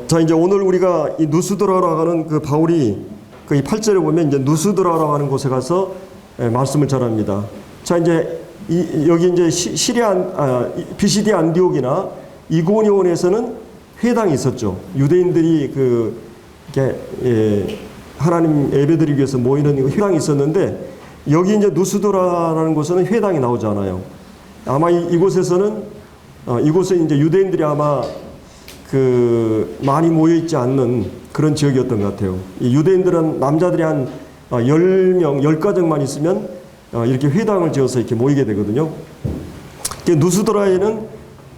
자, 이제 오늘 우리가 이 누스드라라고 하는 그 바울이 그 이 8절에 보면 이제 누스드라라고 하는 곳에 가서 말씀을 전합니다. 자, 이제 여기 이제 비시디 안디옥이나 이고니온에서는 회당이 있었죠. 유대인들이 이렇게 하나님 예배드리기 위해서 모이는 회당이 있었는데, 여기 이제 누스드라라는 곳에는 회당이 나오지 않아요. 아마 이곳에서는 이곳에 이제 유대인들이 아마 많이 모여 있지 않는 그런 지역이었던 것 같아요. 이 유대인들은 남자들이 한 10명, 10가정만 있으면 이렇게 회당을 지어서 이렇게 모이게 되거든요. 누스드라에는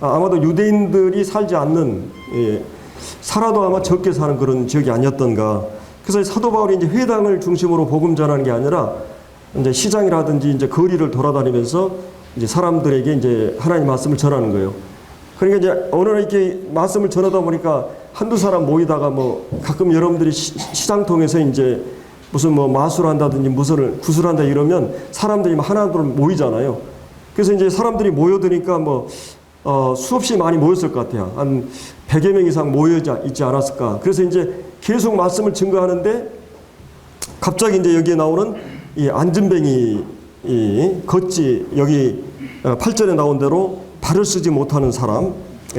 아마도 유대인들이 살지 않는, 살아도 아마 적게 사는 그런 지역이 아니었던가. 그래서 사도 바울이 이제 회당을 중심으로 복음 전하는 게 아니라 이제 시장이라든지 이제 거리를 돌아다니면서 이제 사람들에게 이제 하나님 말씀을 전하는 거예요. 그러니까 이제 어느 날 이렇게 말씀을 전하다 보니까 한두 사람 모이다가 뭐 가끔 여러분들이 시장 통해서 이제 무슨 뭐 마술한다든지 무슨 구슬한다 이러면 사람들이 하나둘 모이잖아요. 그래서 이제 사람들이 모여드니까 뭐 수없이 많이 모였을 것 같아요. 한 100여 명 이상 모여 있지 않았을까. 그래서 이제 계속 말씀을 증거하는데 갑자기 이제 여기에 나오는 이 안진뱅이 걷지, 여기 8절에 나온 대로 발을 쓰지 못하는 사람,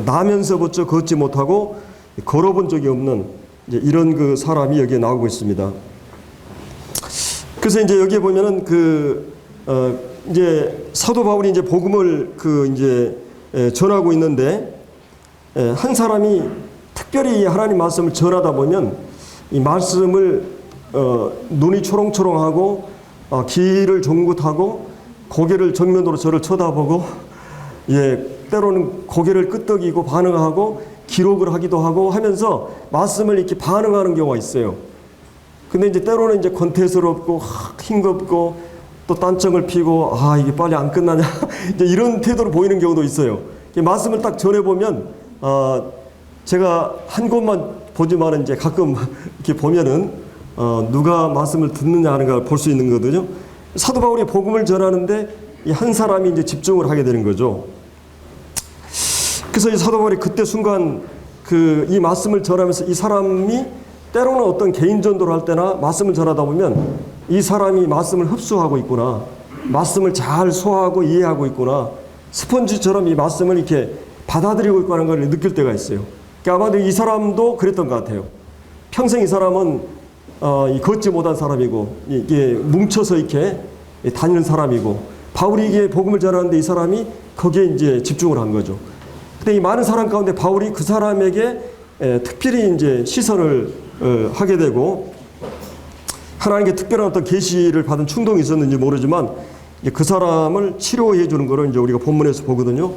나면서부터 걷지 못하고 걸어본 적이 없는 이제 이런 그 사람이 여기에 나오고 있습니다. 그래서 이제 여기에 보면은 이제 사도 바울이 이제 복음을 이제 전하고 있는데, 한 사람이 특별히 하나님 말씀을 전하다 보면 이 말씀을 눈이 초롱초롱하고 귀를 종긋하고 고개를 정면으로 저를 쳐다보고, 때로는 고개를 끄덕이고 반응하고 기록을 하기도 하고 하면서 말씀을 이렇게 반응하는 경우가 있어요. 근데 이제 때로는 이제 권태스럽고 힘겹고 또 딴청을 피고 이게 빨리 안 끝나냐 이제 이런 태도로 보이는 경우도 있어요. 말씀을 딱 전해보면 제가 한 곳만 보지만 이제 가끔 이렇게 보면은 누가 말씀을 듣느냐 하는 걸 볼 수 있는 거거든요. 사도 바울이 복음을 전하는데 이 한 사람이 이제 집중을 하게 되는 거죠. 그래서 이 사도 바울이 그때 순간 이 말씀을 전하면서 이 사람이 때로는 어떤 개인 전도를 할 때나 말씀을 전하다 보면 이 사람이 말씀을 흡수하고 있구나, 말씀을 잘 소화하고 이해하고 있구나, 스펀지처럼 이 말씀을 이렇게 받아들이고 있고 하는 걸 느낄 때가 있어요. 그러니까 아마도 이 사람도 그랬던 것 같아요. 평생 이 사람은 걷지 못한 사람이고 이게 뭉쳐서 이렇게 다니는 사람이고, 바울이 이게 복음을 전하는데 이 사람이 거기에 이제 집중을 한 거죠. 근데 이 많은 사람 가운데 바울이 그 사람에게 특별히 이제 시선을 하게 되고, 하나님께 특별한 어떤 계시를 받은 충동이 있었는지 모르지만 그 사람을 치료해 주는 거를 이제 우리가 본문에서 보거든요.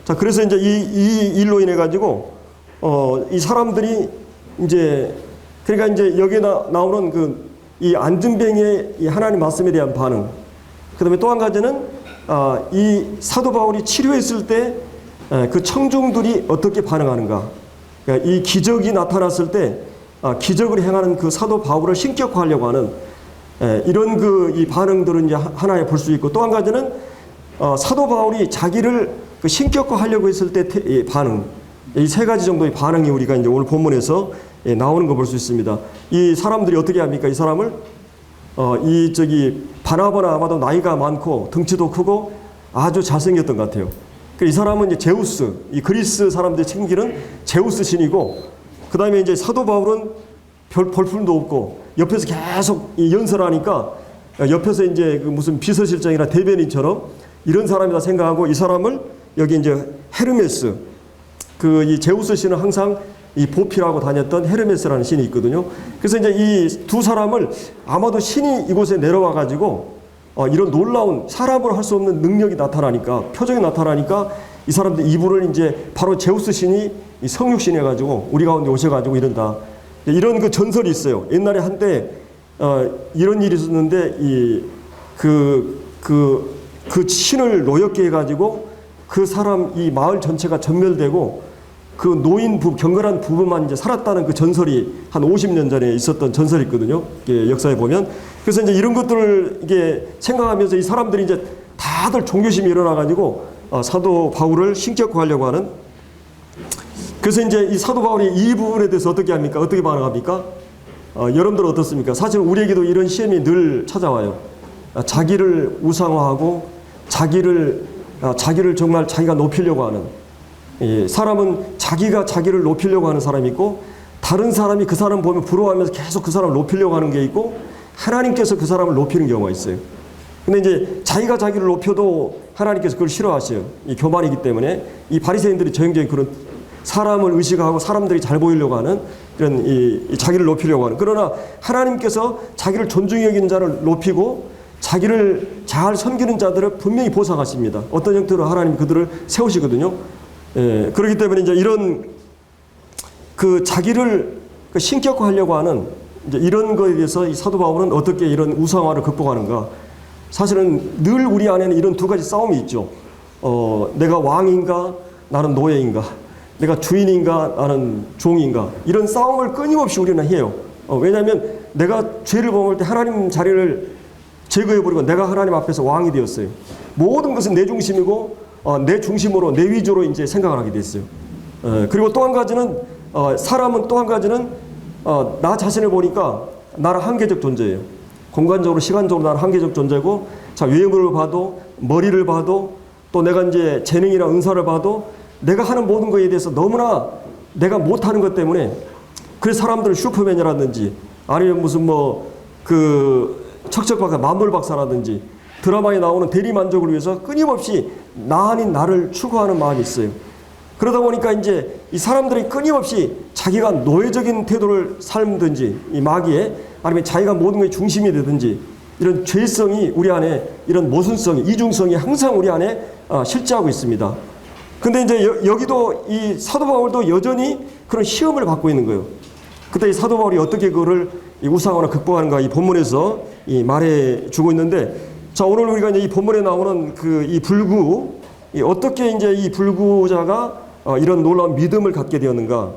자, 그래서 이제 이 일로 인해 가지고 이 사람들이 이제, 그러니까 이제 여기에 나오는 이 안진뱅이의 이 하나님 말씀에 대한 반응, 그 다음에 또 한 가지는 이 사도 바울이 치료했을 때 그 청중들이 어떻게 반응하는가. 그러니까 이 기적이 나타났을 때 기적을 행하는 그 사도 바울을 신격화하려고 하는 이런 이 반응들은 이제 하나에 볼 수 있고, 또 한 가지는 사도 바울이 자기를 신격화하려고 했을 때 반응, 이 세 가지 정도의 반응이 우리가 이제 오늘 본문에서 나오는 거 볼 수 있습니다. 이 사람들이 어떻게 합니까? 이 사람을 바나바는 아마도 나이가 많고 덩치도 크고 아주 잘생겼던 것 같아요. 이 사람은 이제 제우스, 이 그리스 사람들이 챙기는 제우스 신이고, 그 다음에 이제 사도 바울은 별 볼품도 없고 옆에서 계속 연설하니까 옆에서 이제 무슨 비서실장이나 대변인처럼 이런 사람이다 생각하고, 이 사람을 여기 이제 헤르메스, 이 제우스 신은 항상 이 보필하고 다녔던 헤르메스라는 신이 있거든요. 그래서 이제 이 두 사람을 아마도 신이 이곳에 내려와 가지고 이런 놀라운 사람으로 할 수 없는 능력이 나타나니까, 표정이 나타나니까 이 사람들 이분을 이제 바로 제우스 신이 이 성육신 해가지고 우리 가운데 오셔가지고 이런다. 이런 그 전설이 있어요. 옛날에 한때 이런 일이 있었는데 그 신을 노엽게 해가지고 그 사람 이 마을 전체가 전멸되고 그 경건한 부부만 이제 살았다는 그 전설이 한 50년 전에 있었던 전설이 있거든요. 역사에 보면. 그래서 이제 이런 것들을 이게 생각하면서 이 사람들이 이제 다들 종교심이 일어나가지고 사도 바울을 신격화하려고 하는 그래서 이제 이 사도 바울이 이 부분에 대해서 어떻게 합니까? 어떻게 반응합니까? 여러분들은 어떻습니까? 사실 우리에게도 이런 시험이 늘 찾아와요. 자기를 우상화하고 자기를 정말 자기가 높이려고 하는, 사람은 자기가 자기를 높이려고 하는 사람이 있고, 다른 사람이 그 사람 보면 부러워하면서 계속 그 사람을 높이려고 하는 게 있고, 하나님께서 그 사람을 높이는 경우가 있어요. 근데 이제 자기가 자기를 높여도 하나님께서 그걸 싫어하셔요. 이 교만이기 때문에. 이 바리새인들이 전형적인 그런 사람을 의식하고 사람들이 잘 보이려고 하는 이런 이 자기를 높이려고 하는. 그러나 하나님께서 자기를 존중히 여기는 자를 높이고 자기를 잘 섬기는 자들을 분명히 보상하십니다. 어떤 형태로 하나님이 그들을 세우시거든요. 그렇기 때문에 이제 이런 그 자기를 신격화하려고 하는 이제 이런 거에 대해서 이 사도 바울은 어떻게 이런 우상화를 극복하는가? 사실은 늘 우리 안에는 이런 두 가지 싸움이 있죠. 내가 왕인가? 나는 노예인가? 내가 주인인가? 나는 종인가? 이런 싸움을 끊임없이 우리는 해요. 왜냐하면 내가 죄를 범할 때 하나님 자리를 제거해버리고 내가 하나님 앞에서 왕이 되었어요. 모든 것은 내 중심이고 내 중심으로 내 위주로 이제 생각을 하게 됐어요. 그리고 또 한 가지는 사람은 또 한 가지는 나 자신을 보니까 나는 한계적 존재예요. 공간적으로 시간적으로 나는 한계적 존재고, 자, 외모를 봐도 머리를 봐도 또 내가 이제 재능이나 은사를 봐도 내가 하는 모든 것에 대해서 너무나 내가 못하는 것 때문에, 그래서 사람들은 슈퍼맨이라든지 아니면 무슨 척척박사 만물박사라든지 드라마에 나오는 대리만족을 위해서 끊임없이 나 아닌 나를 추구하는 마음이 있어요. 그러다 보니까 이제 이 사람들이 끊임없이 자기가 노예적인 태도를 살든지 이 마귀에, 아니면 자기가 모든 것의 중심이 되든지, 이런 죄성이 우리 안에, 이런 모순성이, 이중성이 항상 우리 안에 실제하고 있습니다. 근데 이제 여기도 이 사도 바울도 여전히 그런 시험을 받고 있는 거예요. 그때 이 사도 바울이 어떻게 그거를 이 우상화를 극복하는가, 이 본문에서 이 말해 주고 있는데, 자, 오늘 우리가 이제 이 본문에 나오는 이 불구, 어떻게 이제 이 불구자가 이런 놀라운 믿음을 갖게 되었는가.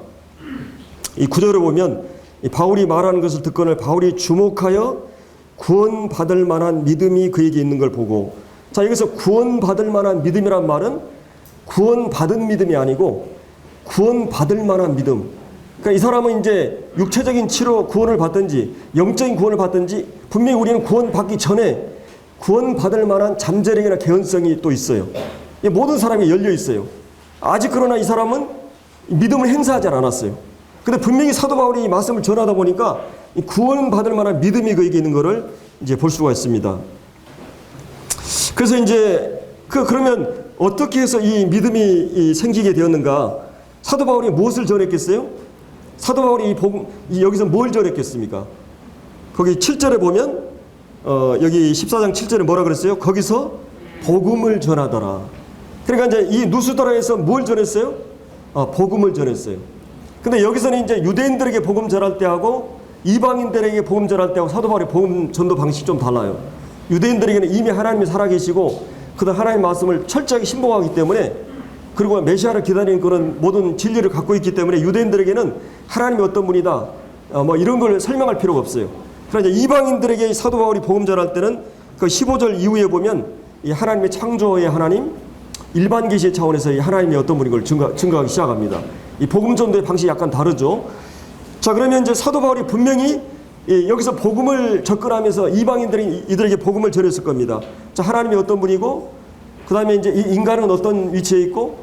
이 구절을 보면 이 바울이 말하는 것을 듣거늘 바울이 주목하여 구원받을 만한 믿음이 그에게 있는 걸 보고, 자, 여기서 구원받을 만한 믿음이란 말은 구원받은 믿음이 아니고 구원받을 만한 믿음. 그러니까 이 사람은 이제 육체적인 치료 구원을 받든지 영적인 구원을 받든지, 분명히 우리는 구원받기 전에 구원받을 만한 잠재력이나 개연성이 또 있어요. 모든 사람이 열려 있어요. 아직 그러나 이 사람은 믿음을 행사하지 않았어요. 근데 분명히 사도 바울이 이 말씀을 전하다 보니까 구원받을 만한 믿음이 그에게 있는 것을 이제 볼 수가 있습니다. 그래서 이제 그러면 어떻게 해서 이 믿음이 생기게 되었는가? 사도 바울이 무엇을 전했겠어요? 사도 바울이 여기서 뭘 전했겠습니까? 거기 7절에 보면 여기 14장 7절에 뭐라 그랬어요? 거기서 복음을 전하더라. 그러니까 이제 이 누스드라에서 뭘 전했어요? 복음을 전했어요. 근데 여기서는 이제 유대인들에게 복음 전할 때하고 이방인들에게 복음 전할 때하고 사도 바울의 복음 전도 방식이 좀 달라요. 유대인들에게는 이미 하나님이 살아계시고 그다음 하나님의 말씀을 철저하게 신봉하기 때문에, 그리고 메시아를 기다리는 그런 모든 진리를 갖고 있기 때문에 유대인들에게는 하나님이 어떤 분이다 이런 걸 설명할 필요가 없어요. 그러나 이제 이방인들에게 사도 바울이 복음 전할 때는 그 15절 이후에 보면 이 하나님의 창조의 하나님, 일반 계시의 차원에서 이 하나님이 어떤 분인 걸 증거하기 시작합니다. 이 복음 전도의 방식이 약간 다르죠. 자, 그러면 이제 사도 바울이 분명히 여기서 복음을 접근하면서 이방인들이 이들에게 복음을 전했을 겁니다. 자, 하나님이 어떤 분이고, 그 다음에 이제 이 인간은 어떤 위치에 있고,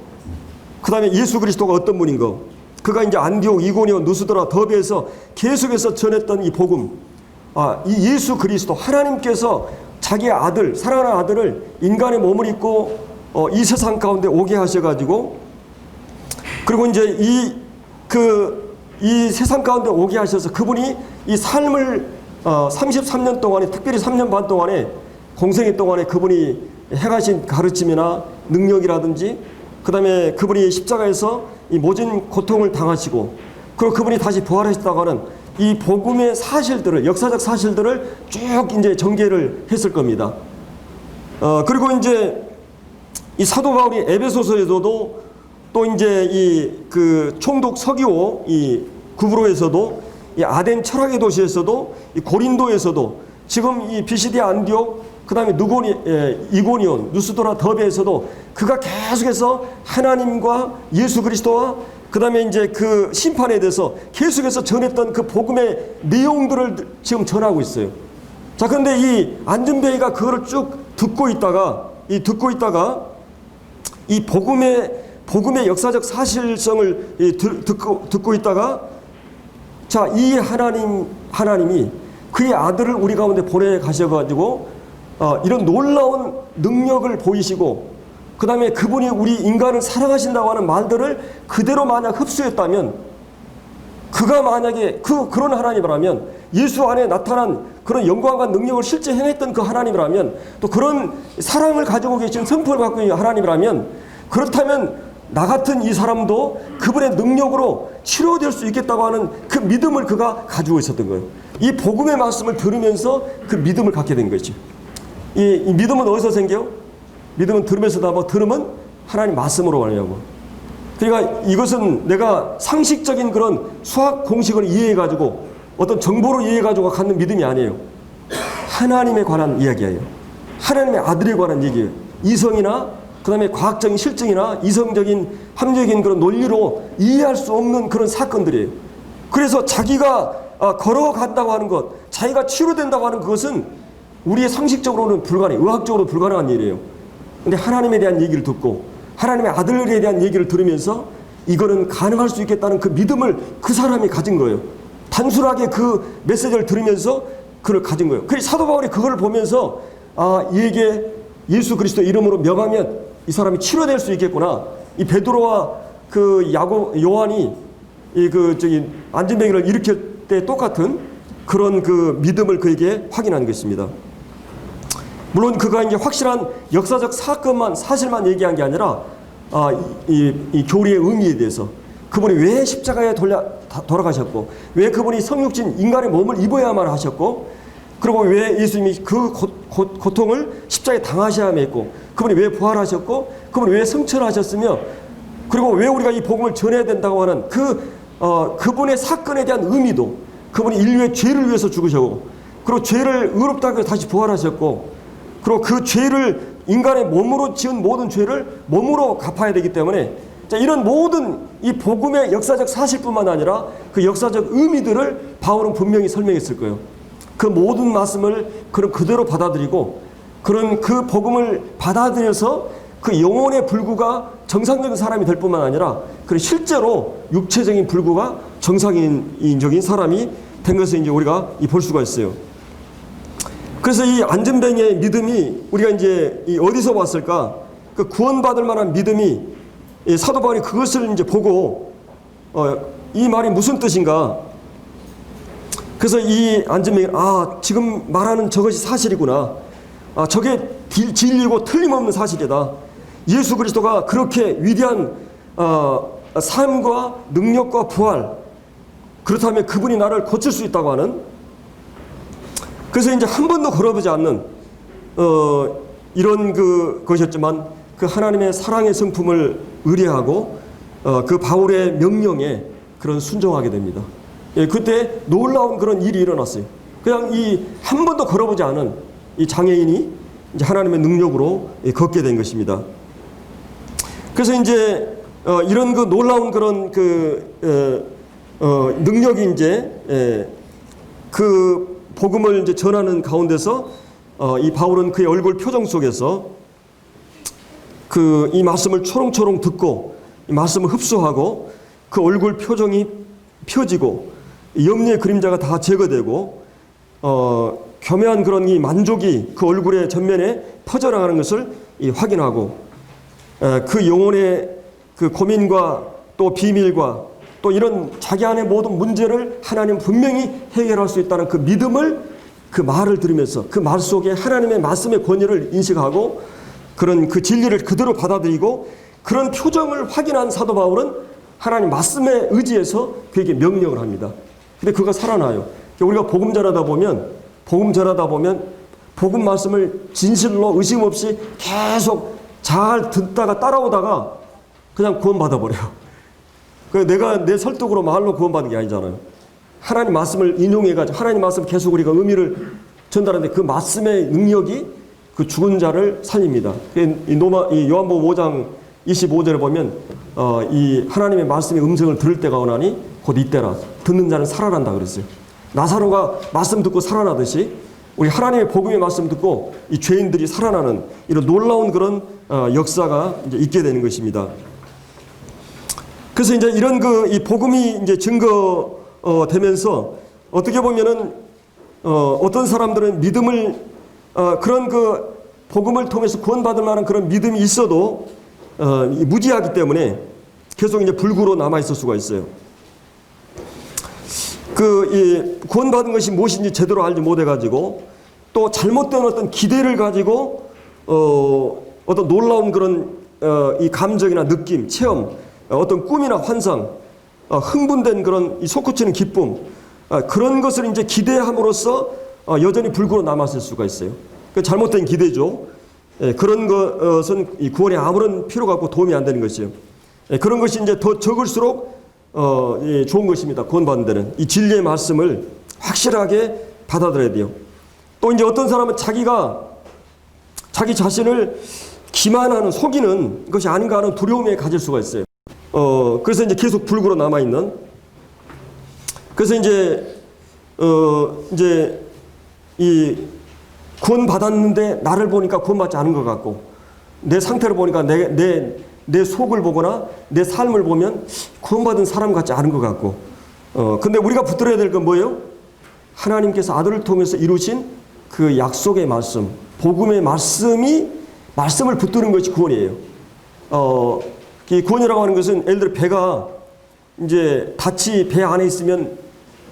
그 다음에 예수 그리스도가 어떤 분인 거, 그가 이제 안디옥, 이고니온, 누스드라, 더베에서 계속해서 전했던 이 복음, 이 예수 그리스도, 하나님께서 자기의 아들, 사랑하는 아들을 인간의 몸을 입고 이 세상 가운데 오게 하셔가지고, 그리고 이제 이 세상 가운데 오게 하셔서 그분이 이 삶을 33년 동안에, 특별히 3년 반 동안에, 공생애 동안에 그분이 행하신 가르침이나 능력이라든지, 그 다음에 그분이 십자가에서 이 모진 고통을 당하시고, 그리고 그분이 다시 부활하셨다고 하는 이 복음의 사실들을, 역사적 사실들을 쭉 이제 전개를 했을 겁니다. 그리고 이제 이 사도 바울이 에베소서에서도 또 이제 총독 서기오 이 구브로에서도, 이 아덴 철학의 도시에서도, 이 고린도에서도, 지금 이 비시디 안디옥, 그 다음에 이고니온, 누스드라, 더베에서도 그가 계속해서 하나님과 예수 그리스도와 그 그 다음에 이제 그 심판에 대해서 계속해서 전했던 그 복음의 내용들을 지금 전하고 있어요. 자, 그런데 이 안준뱅이가 그거를 쭉 듣고 있다가 이 복음의 역사적 사실성을 듣고 있다가, 자, 이 하나님이 그의 아들을 우리 가운데 보내 가셔가지고 이런 놀라운 능력을 보이시고, 그 다음에 그분이 우리 인간을 사랑하신다고 하는 말들을 그대로 만약 흡수했다면, 그가 만약에 그런 하나님이라면, 예수 안에 나타난 그런 영광과 능력을 실제 행했던 그 하나님이라면, 또 그런 사랑을 가지고 계신 성품을 갖고 있는 하나님이라면, 그렇다면 나 같은 이 사람도 그분의 능력으로 치료될 수 있겠다고 하는 그 믿음을 그가 가지고 있었던 거예요. 이 복음의 말씀을 들으면서 그 믿음을 갖게 된 거죠. 이 믿음은 어디서 생겨요? 믿음은 들으면서도 하고, 들으면 하나님 말씀으로 가려고. 그러니까 이것은 내가 상식적인 그런 수학 공식을 이해해가지고 어떤 정보를 이해해가지고 갖는 믿음이 아니에요. 하나님에 관한 이야기예요. 하나님의 아들에 관한 얘기예요. 이성이나 그 다음에 과학적인 실증이나 이성적인 합리적인 그런 논리로 이해할 수 없는 그런 사건들이에요. 그래서 자기가 걸어간다고 하는 것, 자기가 치료된다고 하는 그것은 우리의 상식적으로는 의학적으로 불가능한 일이에요. 근데 하나님에 대한 얘기를 듣고 하나님의 아들에 대한 얘기를 들으면서 이거는 가능할 수 있겠다는 그 믿음을 그 사람이 가진 거예요. 단순하게 그 메시지를 들으면서 그걸 가진 거예요. 그래서 사도 바울이 그걸 보면서 이에게 예수 그리스도 이름으로 명하면 이 사람이 치료될 수 있겠구나. 이 베드로와 그 요한이 안진뱅이를 일으킬 때 똑같은 그런 그 믿음을 그에게 확인한 것입니다. 물론 그가 이제 확실한 역사적 사실만 얘기한 게 아니라 이 교리의 의미에 대해서, 그분이 왜 십자가에 돌아가셨고, 왜 그분이 성육신 인간의 몸을 입어야만 하셨고, 그리고 왜 예수님이 그 고통을 십자가에 당하셔야만 했고, 그분이 왜 부활하셨고, 그분이 왜 승천하셨으며, 그리고 왜 우리가 이 복음을 전해야 된다고 하는 그분의 사건에 대한 의미도, 그분이 인류의 죄를 위해서 죽으셨고, 그리고 죄를 의롭다고 다시 부활하셨고, 그리고 그 죄를 인간의 몸으로 지은 모든 죄를 몸으로 갚아야 되기 때문에, 자, 이런 모든 이 복음의 역사적 사실뿐만 아니라 그 역사적 의미들을 바울은 분명히 설명했을 거예요. 그 모든 말씀을 그럼 그대로 받아들이고, 그런 그 복음을 받아들여서 그 영혼의 불구가 정상적인 사람이 될 뿐만 아니라 그런 실제로 육체적인 불구가 정상인적인 사람이 된 것을 이제 우리가 볼 수가 있어요. 그래서 이 안진뱅이의 믿음이 우리가 이제 어디서 왔을까? 그 구원받을 만한 믿음이, 사도 바울이 그것을 이제 보고 이 말이 무슨 뜻인가? 그래서 이 안진뱅이, 지금 말하는 저것이 사실이구나. 저게 진리고 틀림없는 사실이다. 예수 그리스도가 그렇게 위대한 삶과 능력과 부활, 그렇다면 그분이 나를 고칠 수 있다고 하는, 그래서 이제 한 번도 걸어보지 않는 이런 것이었지만 그 하나님의 사랑의 성품을 의뢰하고 그 바울의 명령에 그런 순종하게 됩니다. 그때 놀라운 그런 일이 일어났어요. 그냥 이 한 번도 걸어보지 않은 이 장애인이 이제 하나님의 능력으로 걷게 된 것입니다. 그래서 이제 이런 그 놀라운 그런 능력이 이제 그 복음을 이제 전하는 가운데서 이 바울은 그의 얼굴 표정 속에서 이 말씀을 초롱초롱 듣고 이 말씀을 흡수하고 그 얼굴 표정이 펴지고 염려의 그림자가 다 제거되고 교묘한 그런 이 만족이 그 얼굴의 전면에 퍼져나가는 것을 확인하고, 그 영혼의 그 고민과 또 비밀과 또 이런 자기 안의 모든 문제를 하나님 분명히 해결할 수 있다는 그 믿음을, 그 말을 들으면서 그 말 속에 하나님의 말씀의 권위를 인식하고 그런 그 진리를 그대로 받아들이고, 그런 표정을 확인한 사도 바울은 하나님 말씀에 의지해서 그에게 명령을 합니다. 근데 그가 살아나요. 우리가 복음 전하다 보면 복음 말씀을 진실로 의심 없이 계속 잘 듣다가 따라오다가 그냥 구원받아 버려요. 내가 내 설득으로 말로 구원받는 게 아니잖아요. 하나님 말씀을 인용해가지고 하나님 말씀 계속 우리가 의미를 전달하는데 그 말씀의 능력이 그 죽은 자를 살립니다. 이 요한복음 5장 25절에 보면 이 하나님의 말씀의 음성을 들을 때가 오나니 곧 이때라. 듣는 자는 살아난다 그랬어요. 나사로가 말씀 듣고 살아나듯이 우리 하나님의 복음의 말씀 듣고 이 죄인들이 살아나는 이런 놀라운 그런 역사가 이제 있게 되는 것입니다. 그래서 이제 이런 이 복음이 이제 증거되면서 어떻게 보면은 어떤 사람들은 믿음을 그런 복음을 통해서 구원받을 만한 그런 믿음이 있어도 무지하기 때문에 계속 이제 불구로 남아 있을 수가 있어요. 이 구원받은 것이 무엇인지 제대로 알지 못해가지고 또 잘못된 어떤 기대를 가지고 어떤 놀라운 그런 이 감정이나 느낌, 체험, 어떤 꿈이나 환상, 흥분된 그런 이 솟구치는 기쁨, 그런 것을 이제 기대함으로써 여전히 불구로 남았을 수가 있어요. 그 잘못된 기대죠. 그런 것은 이 구원에 아무런 필요가 없고 도움이 안 되는 것이에요. 그런 것이 이제 더 적을수록 좋은 것입니다. 구원받는 데는 이 진리의 말씀을 확실하게 받아들여야 돼요. 또 이제 어떤 사람은 자기 자신을 기만하는, 속이는 것이 아닌가 하는 두려움에 가질 수가 있어요. 그래서 이제 계속 불구로 남아 있는. 그래서 이제 이 구원받았는데 나를 보니까 구원받지 않은 것 같고, 내 상태를 보니까 내 속을 보거나 내 삶을 보면 구원받은 사람 같지 않은 것 같고, 근데 우리가 붙들어야 될 건 뭐예요? 하나님께서 아들을 통해서 이루신 그 약속의 말씀, 복음의 말씀을 붙드는 것이 구원이에요. 이 구원이라고 하는 것은 예를 들어 배가 이제 닻이 배 안에 있으면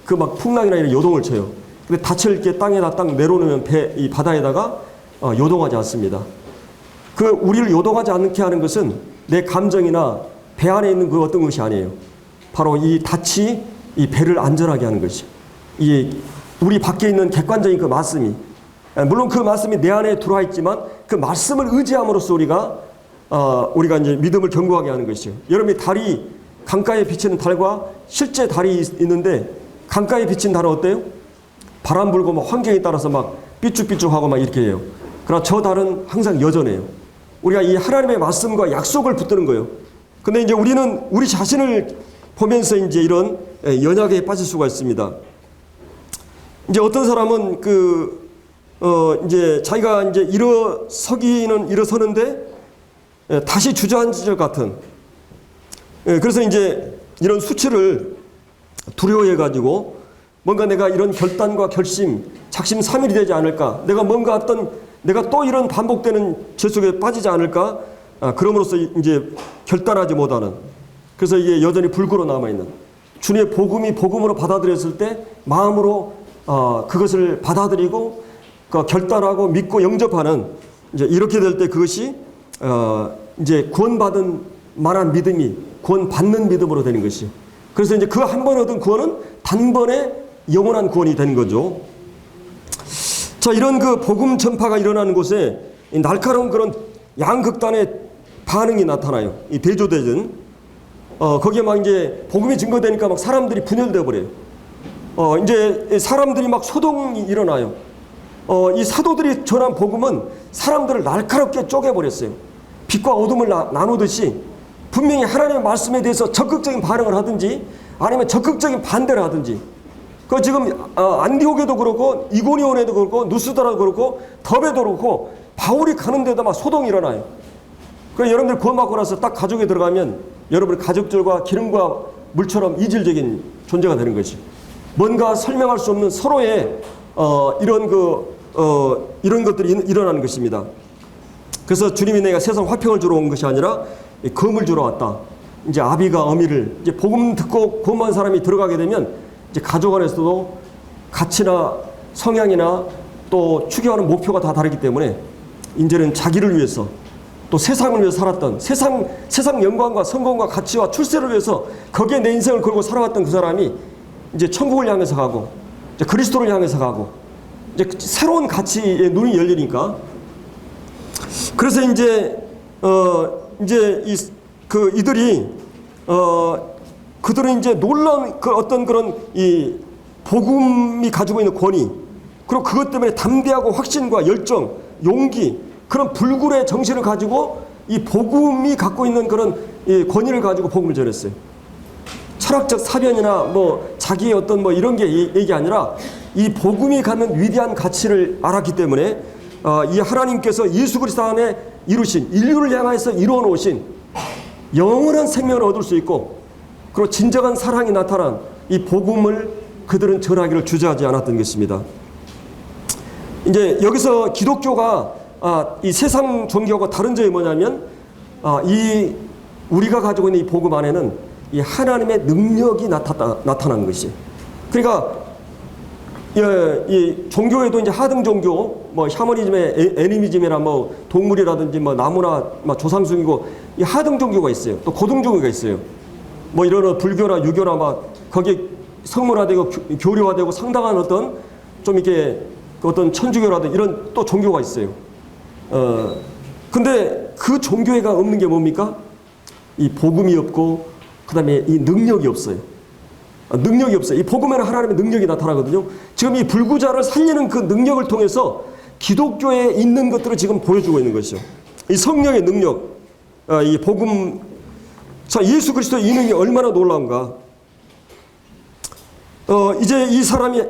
그 막 풍랑이나 이런 요동을 쳐요. 근데 닻을 이렇게 땅에다 딱 내려놓으면 이 바다에다가 요동하지 않습니다. 우리를 요동하지 않게 하는 것은 내 감정이나 배 안에 있는 그 어떤 것이 아니에요. 바로 이 닻이 이 배를 안전하게 하는 것이죠. 우리 밖에 있는 객관적인 그 말씀이, 물론 그 말씀이 내 안에 들어와 있지만 그 말씀을 의지함으로써 우리가 이제 믿음을 견고하게 하는 것이죠. 여러분이 강가에 비치는 달과 실제 달이 있는데, 강가에 비친 달은 어때요? 바람 불고 막 환경에 따라서 막 삐쭉삐쭉하고 막 이렇게 해요. 그러나 저 달은 항상 여전해요. 우리가 이 하나님의 말씀과 약속을 붙드는 거예요. 근데 이제 우리는 우리 자신을 보면서 이제 이런 연약에 빠질 수가 있습니다. 이제 어떤 사람은 이제 자기가 이제 일어서는데 다시 주저앉을 것 같은, 그래서 이제 이런 수치를 두려워해 가지고 뭔가 내가 이런 결단과 결심, 작심삼일이 되지 않을까, 내가 또 이런 반복되는 죄 속에 빠지지 않을까, 그럼으로써 이제 결단하지 못하는, 그래서 이게 여전히 불구로 남아있는, 주님의 복음으로 받아들였을 때 마음으로 그것을 받아들이고 결단하고 믿고 영접하는, 이제 이렇게 될 때 그것이 이제 구원받은 만한 믿음이 구원받는 믿음으로 되는 것이요. 그래서 이제 그 한 번 얻은 구원은 단번에 영원한 구원이 되는 거죠. 자, 이런 복음 전파가 일어나는 곳에 날카로운 그런 양극단의 반응이 나타나요. 이 대조대전. 거기에 막 이제 복음이 증거되니까 막 사람들이 분열되어 버려요. 이제 사람들이 막 소동이 일어나요. 이 사도들이 전한 복음은 사람들을 날카롭게 쪼개버렸어요. 빛과 어둠을 나누듯이 분명히 하나님의 말씀에 대해서 적극적인 반응을 하든지 아니면 적극적인 반대를 하든지, 지금 안디옥에도 그렇고 이고니온에도 그렇고 누스다라도 그렇고 더베도 그렇고 바울이 가는 데다 막 소동이 일어나요. 그래서 여러분들 구원받고 나서 딱 가족에 들어가면 여러분의 가족들과 기름과 물처럼 이질적인 존재가 되는 것이, 뭔가 설명할 수 없는 서로의 이런 것들이 일어나는 것입니다. 그래서 주님이 내가 세상 화평을 주러 온 것이 아니라 검을 주러 왔다. 이제 아비가 어미를, 이제 복음 듣고 구원받은 사람이 들어가게 되면 이제 가족 안에서도 가치나 성향이나 또 추구하는 목표가 다 다르기 때문에 이제는 자기를 위해서 또 세상을 위해서 살았던, 세상 영광과 성공과 가치와 출세를 위해서 거기에 내 인생을 걸고 살아왔던 그 사람이 이제 천국을 향해서 가고 이제 그리스도를 향해서 가고 이제 새로운 가치에 눈이 열리니까, 그래서 이제 그들은 이제 놀라운 어떤 그런 이 복음이 가지고 있는 권위, 그리고 그것 때문에 담대하고 확신과 열정, 용기, 그런 불굴의 정신을 가지고 이 복음이 갖고 있는 그런 이 권위를 가지고 복음을 전했어요. 철학적 사변이나 뭐 자기의 어떤 뭐 이런 게 얘기 아니라 이 복음이 갖는 위대한 가치를 알았기 때문에 이 하나님께서 예수 그리스도 안에 이루신, 인류를 향해서 이루어 놓으신 영원한 생명을 얻을 수 있고, 그리고 진정한 사랑이 나타난 이 복음을 그들은 전하기를 주저하지 않았던 것입니다. 이제 여기서 기독교가 이 세상 종교하고 다른 점이 뭐냐면 이 우리가 가지고 있는 이 복음 안에는 이 하나님의 능력이 나타나는 것이. 그러니까 이 종교에도 이제 하등 종교, 뭐 샤머니즘에 애니미즘이나 뭐 동물이라든지 뭐 나무나 뭐 조상숭이고 이 하등 종교가 있어요. 또 고등 종교가 있어요. 뭐 이런 불교나 유교나 막 거기 성문화되고 교류화되고 상당한 어떤 좀 이렇게 어떤 천주교라든 이런 또 종교가 있어요. 근데 그 종교회가 없는 게 뭡니까? 이 복음이 없고 그다음에 이 능력이 없어요. 능력이 없어요. 이 복음에는 하나님의 능력이 나타나거든요. 지금 이 불구자를 살리는 그 능력을 통해서 기독교에 있는 것들을 지금 보여주고 있는 것이죠. 이 성령의 능력, 이 복음, 자, 예수 그리스도의 이 능력이 얼마나 놀라운가. 이제 이 사람이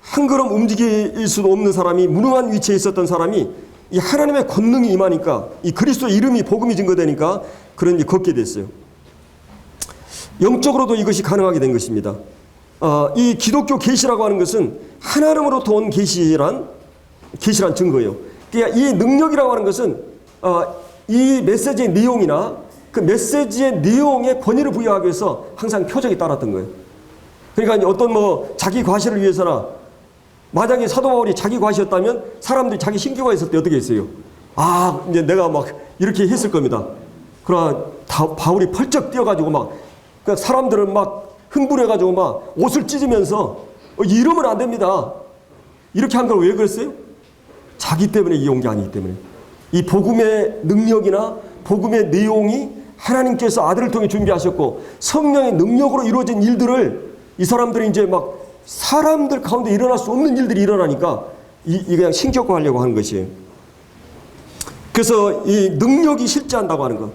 한 걸음 움직일 수도 없는 사람이, 무능한 위치에 있었던 사람이 이 하나님의 권능이 임하니까, 이 그리스도의 이름이 복음이 증거되니까 그런 일이 걷게 됐어요. 영적으로도 이것이 가능하게 된 것입니다. 이 기독교 계시라고 하는 것은 하나님으로부터 온 계시란 증거예요. 그러니까 이 능력이라고 하는 것은 이 메시지의 내용이나 그 메시지의 내용에 권위를 부여하기 위해서 항상 표적이 따랐던 거예요. 그러니까 어떤 뭐 자기 과시를 위해서나, 만약에 사도 바울이 자기 과시였다면 사람들이 자기 신규가 있을 때 어떻게 했어요? 이제 내가 막 이렇게 했을 겁니다. 그러나 바울이 펄쩍 뛰어가지고 막 사람들은 막 흥분해가지고 막 옷을 찢으면서 이러면 안 됩니다. 이렇게 한 걸 왜 그랬어요? 자기 때문에 이온 게 아니기 때문에. 이 복음의 능력이나 복음의 내용이 하나님께서 아들을 통해 준비하셨고 성령의 능력으로 이루어진 일들을 이 사람들이 이제 막 사람들 가운데 일어날 수 없는 일들이 일어나니까 이 그냥 신격화하려고 하는 것이에요. 그래서 이 능력이 실제한다고 하는 것,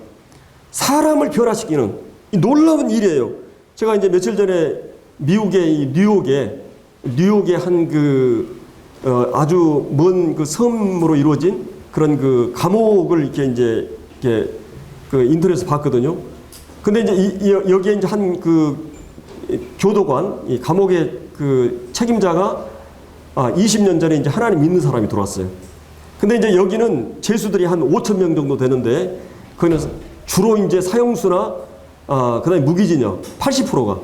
사람을 변화시키는 이 놀라운 일이에요. 제가 이제 며칠 전에 미국의 뉴욕의 한 아주 먼 그 섬으로 이루어진 그런 그 감옥을 이렇게 그 인터넷에서 봤거든요. 근데 이제 여기에 이제 한 그 교도관, 이 감옥의 그 책임자가 20년 전에 이제 하나님 믿는 사람이 들어왔어요. 근데 이제 여기는 죄수들이 한 5천 명 정도 되는데, 거기는 주로 이제 사형수나 그다음에 무기징역 80%가,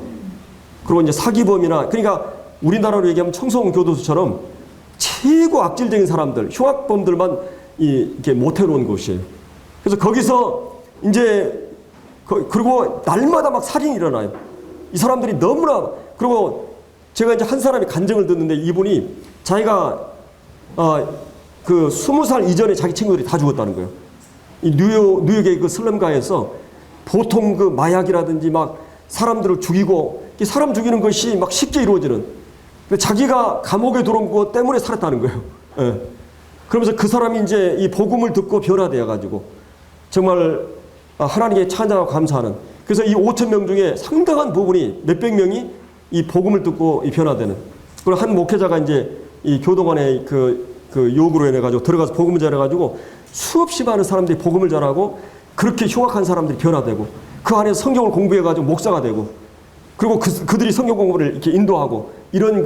그리고 이제 사기범이나, 그러니까 우리나라로 얘기하면 청송 교도소처럼 최고 악질적인 사람들, 흉악범들만 이렇게 모태놓은 곳이에요. 그래서 거기서 이제 그리고 날마다 막 살인이 일어나요. 이 사람들이 너무나. 그리고 제가 이제 한 사람이 간증을 듣는데, 이분이 자기가 그 20살 이전에 자기 친구들이 다 죽었다는 거예요. 이 뉴욕의 그 슬럼가에서 보통 그 마약이라든지 막 사람들을 죽이고, 사람 죽이는 것이 막 쉽게 이루어지는, 자기가 감옥에 들어온 것 때문에 살았다는 거예요. 예. 그러면서 그 사람이 이제 이 복음을 듣고 변화되어 가지고 정말 하나님께 찬양하고 감사하는, 그래서 이 5천 명 중에 상당한 부분이, 몇백 명이 이 복음을 듣고 이 변화되는. 그리고 한 목회자가 이제 이 교도관의 그 요구로 인해 가지고 들어가서 복음을 전해가지고 수없이 많은 사람들이 복음을 전하고, 그렇게 흉악한 사람들이 변화되고, 그 안에 성경을 공부해가지고 목사가 되고, 그리고 그들이 성경 공부를 이렇게 인도하고, 이런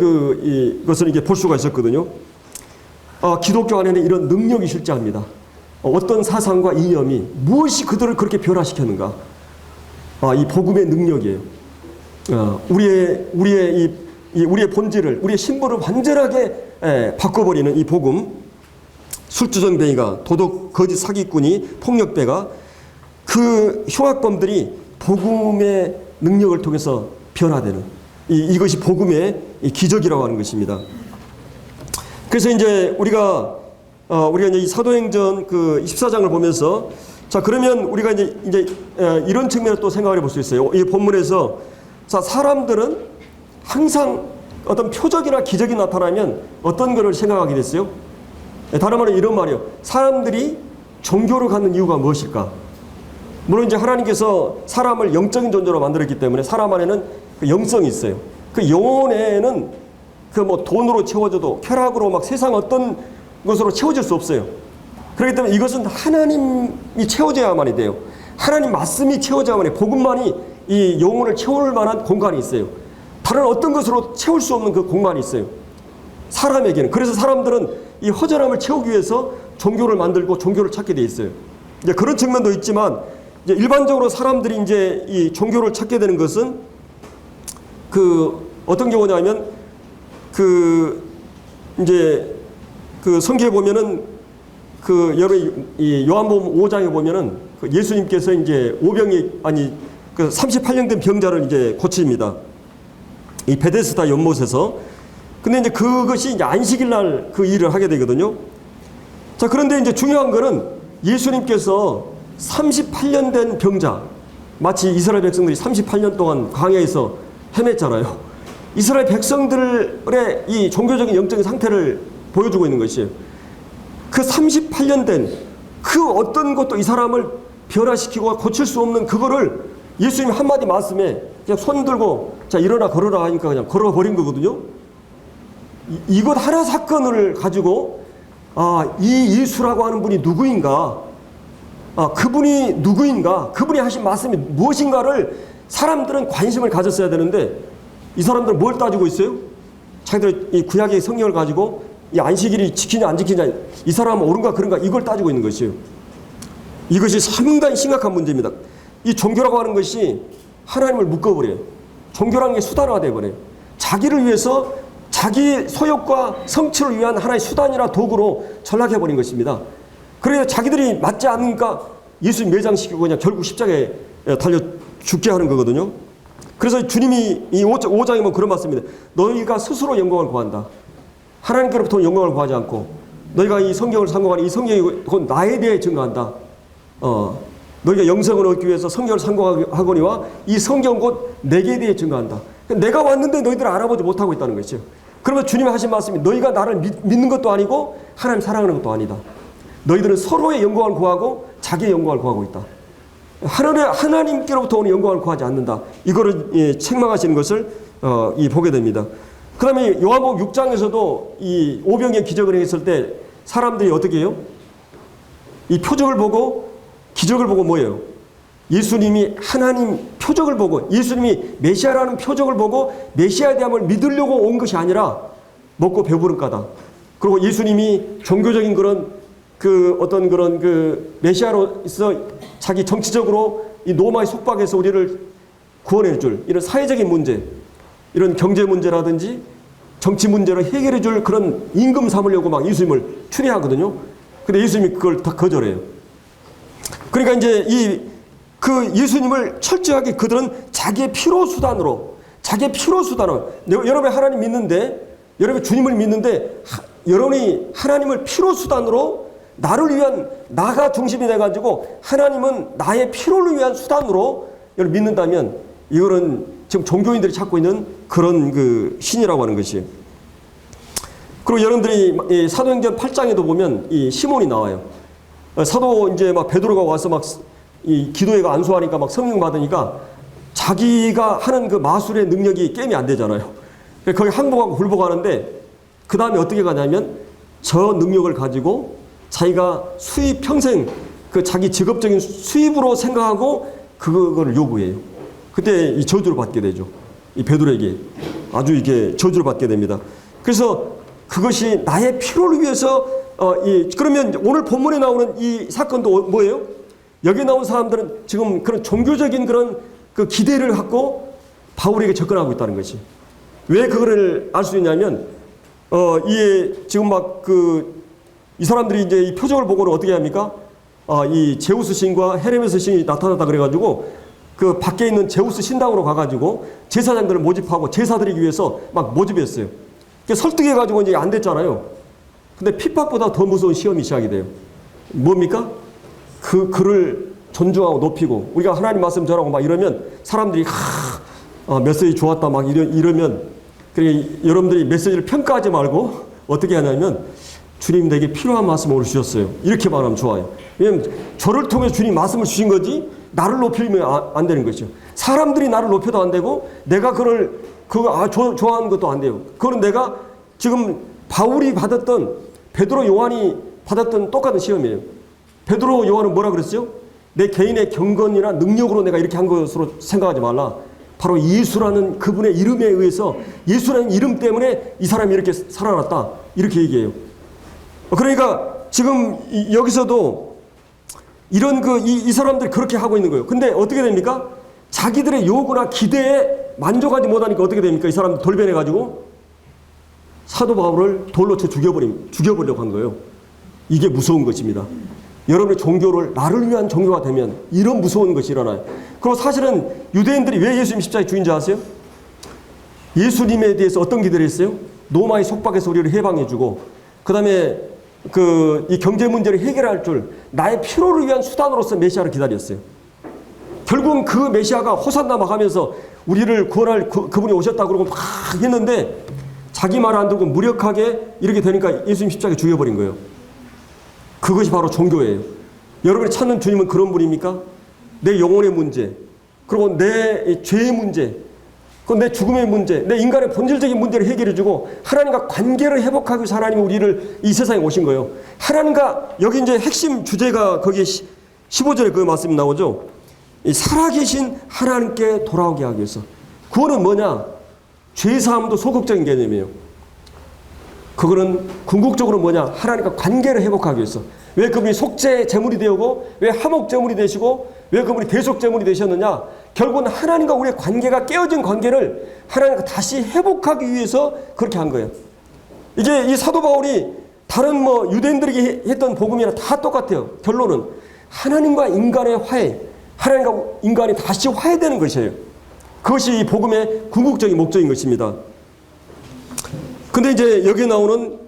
것을 이렇게 볼 수가 있었거든요. 기독교 안에는 이런 능력이 실제합니다. 어떤 사상과 이념이 무엇이 그들을 그렇게 변화시켰는가? 이 복음의 능력이에요. 우리의 본질을, 우리의 신분을 완전하게 바꿔버리는 이 복음. 술주정뱅이가, 도덕 거짓 사기꾼이, 폭력배가, 그 흉악범들이 복음의 능력을 통해서 변화되는, 이것이 복음의 기적이라고 하는 것입니다. 그래서 이제 우리가 이제 이 사도행전 그 14장을 보면서, 자, 그러면 우리가 이제 이런 측면을 또 생각을 해볼 수 있어요. 이 본문에서, 자, 사람들은 항상 어떤 표적이나 기적이 나타나면 어떤 것을 생각하게 됐어요? 다른 말로 이런 말이에요. 사람들이 종교를 갖는 이유가 무엇일까? 물론 이제 하나님께서 사람을 영적인 존재로 만들었기 때문에 사람 안에는 그 영성이 있어요. 그 영혼에는 그 뭐 돈으로 채워져도 쾌락으로 막 세상 어떤 것으로 채워질 수 없어요. 그렇기 때문에 이것은 하나님이 채워져야만이 돼요. 하나님 말씀이 채워져야만이, 복음만이 이 영혼을 채울 만한 공간이 있어요. 다른 어떤 것으로 채울 수 없는 그 공간이 있어요. 사람에게는. 그래서 사람들은 이 허전함을 채우기 위해서 종교를 만들고 종교를 찾게 돼 있어요. 이제 그런 측면도 있지만, 이제 일반적으로 사람들이 이제 이 종교를 찾게 되는 것은 그 어떤 경우냐면 이제 성경에 보면은 여러분 이 요한복음 5장에 보면은 예수님께서 이제 그 38년 된 병자를 이제 고칩니다. 이 베데스다 연못에서. 근데 이제 그것이 이제 안식일 날 그 일을 하게 되거든요. 자, 그런데 이제 중요한 거는 예수님께서 38년 된 병자, 마치 이스라엘 백성들이 38년 동안 광야에서 헤맸잖아요. 이스라엘 백성들의 이 종교적인 영적인 상태를 보여주고 있는 것이에요. 그 38년 된 그 어떤 것도 이 사람을 변화시키고 고칠 수 없는 그거를 예수님 한마디 말씀에 그냥 손 들고 자 일어나 걸어라 하니까 그냥 걸어버린 거거든요. 이것 하나 사건을 가지고 이 예수라고 하는 분이 누구인가, 그분이 누구인가, 그분이 하신 말씀이 무엇인가를 사람들은 관심을 가졌어야 되는데 이 사람들은 뭘 따지고 있어요? 자기들 이 구약의 성경을 가지고 이 안식일이 지키냐 안 지키냐, 이 사람은 옳은가 그런가 이걸 따지고 있는 것이에요. 이것이 상당히 심각한 문제입니다. 이 종교라고 하는 것이 하나님을 묶어버려요. 종교라는 게 수단화돼 버려요. 자기를 위해서 자기 소욕과 성취를 위한 하나의 수단이나 도구로 전락해버린 것입니다. 그래서 자기들이 맞지 않으니까 예수 매장시키고 그냥 결국 십자가에 달려 죽게 하는 거거든요. 그래서 주님이 이 5장에 보면 그런 말씀입니다. 너희가 스스로 영광을 구한다. 하나님께로부터 영광을 구하지 않고 너희가 이 성경을 상고하니 이 성경이 곧 나에 대해 증거한다. 너희가 영생을 얻기 위해서 성경을 상고하거니와 이 성경 곧 내게 대해 증거한다. 내가 왔는데 너희들을 알아보지 못하고 있다는 것이죠. 그러면 주님이 하신 말씀이 너희가 나를 믿는 것도 아니고 하나님 사랑하는 것도 아니다. 너희들은 서로의 영광을 구하고 자기의 영광을 구하고 있다. 하나님께로부터 오는 영광을 구하지 않는다. 이거를 책망하시는 것을 보게 됩니다. 그 다음에 요한복음 6장에서도 이 오병이의 기적을 행했을 때 사람들이 어떻게 해요? 이 표적을 보고 기적을 보고 뭐예요? 예수님이 하나님 표적을 보고 예수님이 메시아라는 표적을 보고 메시아에 대함을 믿으려고 온 것이 아니라 먹고 배부른 까다. 그리고 예수님이 종교적인 그런 어떤 그런 메시아로서 자기 정치적으로 이 로마의 속박에서 우리를 구원해 줄 이런 사회적인 문제, 이런 경제 문제라든지 정치 문제를 해결해 줄 그런 임금 삼으려고 막 예수님을 추리하거든요. 근데 예수님이 그걸 다 거절해요. 그러니까 이제 그 예수님을 철저하게 그들은 자기의 피로수단으로 여러분이 하나님 믿는데, 여러분이 주님을 믿는데 여러분이 하나님을 피로수단으로 나를 위한 나가 중심이 돼가지고 하나님은 나의 필요를 위한 수단으로 믿는다면 이거는 지금 종교인들이 찾고 있는 그런 그 신이라고 하는 것이에요. 그리고 여러분들이 사도행전 8장에도 보면 이 시몬이 나와요. 사도 이제 막 베드로가 와서 막 이 기도회가 안수하니까 막 성령 받으니까 자기가 하는 그 마술의 능력이 게임이 안 되잖아요. 거기 항복하고 굴복하는데 그 다음에 어떻게 가냐면 저 능력을 가지고 자기가 평생 그 자기 직업적인 수입으로 생각하고 그거를 요구해요. 그때 이 저주를 받게 되죠. 이 베드로에게 아주 이게 저주를 받게 됩니다. 그래서 그것이 나의 필요를 위해서 그러면 오늘 본문에 나오는 이 사건도 뭐예요? 여기 나온 사람들은 지금 그런 종교적인 그런 그 기대를 갖고 바울에게 접근하고 있다는 것이. 왜 그거를 알 수 있냐면 지금 막 이 사람들이 이제 이 표적을 보고는 어떻게 합니까? 이 제우스 신과 헤르메스 신이 나타났다 그래가지고 그 밖에 있는 제우스 신당으로 가가지고 제사장들을 모집하고 제사 드리기 위해서 막 모집했어요. 설득해가지고 이제 안 됐잖아요. 근데 핍박보다 더 무서운 시험이 시작이 돼요. 뭡니까? 그를 존중하고 높이고 우리가 하나님 말씀 전하고 막 이러면 사람들이 메시지 좋았다 막 이러면 여러분들이 메시지를 평가하지 말고 어떻게 하냐면 주님 내게 필요한 말씀을 오늘 주셨어요. 이렇게 말하면 좋아요. 왜냐하면 저를 통해 주님 말씀을 주신 거지 나를 높이면 안 되는 것이죠. 사람들이 나를 높여도 안 되고 내가 좋아하는 것도 안 돼요. 그거는 내가 지금 바울이 받았던 베드로 요한이 받았던 똑같은 시험이에요. 베드로 요한은 뭐라 그랬어요? 내 개인의 경건이나 능력으로 내가 이렇게 한 것으로 생각하지 말라. 바로 예수라는 그분의 이름에 의해서 예수라는 이름 때문에 이 사람이 이렇게 살아났다. 이렇게 얘기해요. 그러니까 지금 여기서도 이런 이 사람들이 그렇게 하고 있는 거예요. 근데 어떻게 됩니까? 자기들의 요구나 기대에 만족하지 못하니까 어떻게 됩니까? 이 사람들 돌변해가지고 사도 바울을 돌로 쳐 죽여보려고 한 거예요. 이게 무서운 것입니다. 여러분의 종교를 나를 위한 종교가 되면 이런 무서운 것이 일어나요. 그리고 사실은 유대인들이 왜 예수님 십자가의 주인지 아세요? 예수님에 대해서 어떤 기대를 했어요? 로마의 속박에서 우리를 해방해주고 그 다음에 이 경제 문제를 해결할 줄 나의 필요를 위한 수단으로서 메시아를 기다렸어요. 결국은 그 메시아가 호산나 막 하면서 우리를 구원할 그분이 오셨다 그러고 막 했는데 자기 말 안 듣고 무력하게 이렇게 되니까 예수님 십자가에 죽여버린 거예요. 그것이 바로 종교예요. 여러분이 찾는 주님은 그런 분입니까? 내 영혼의 문제, 그리고 내 죄의 문제, 내 죽음의 문제, 내 인간의 본질적인 문제를 해결해주고 하나님과 관계를 회복하기 위해서 하나님이 우리를 이 세상에 오신 거예요. 하나님과 여기 이제 핵심 주제가 거기에 15절에 그 말씀이 나오죠. 이 살아계신 하나님께 돌아오게 하기 위해서. 구원은 뭐냐? 죄사함도 소극적인 개념이에요. 그거는 궁극적으로 뭐냐? 하나님과 관계를 회복하기 위해서. 왜 그분이 속죄 제물이 되고 왜 화목 제물이 되시고 왜 그분이 대속 제물이 되셨느냐? 결국은 하나님과 우리의 관계가 깨어진 관계를 하나님과 다시 회복하기 위해서 그렇게 한 거예요. 이게 이 사도 바울이 다른 유대인들에게 했던 복음이랑 다 똑같아요. 결론은 하나님과 인간의 화해, 하나님과 인간이 다시 화해되는 것이에요. 그것이 이 복음의 궁극적인 목적인 것입니다. 근데 이제 여기 나오는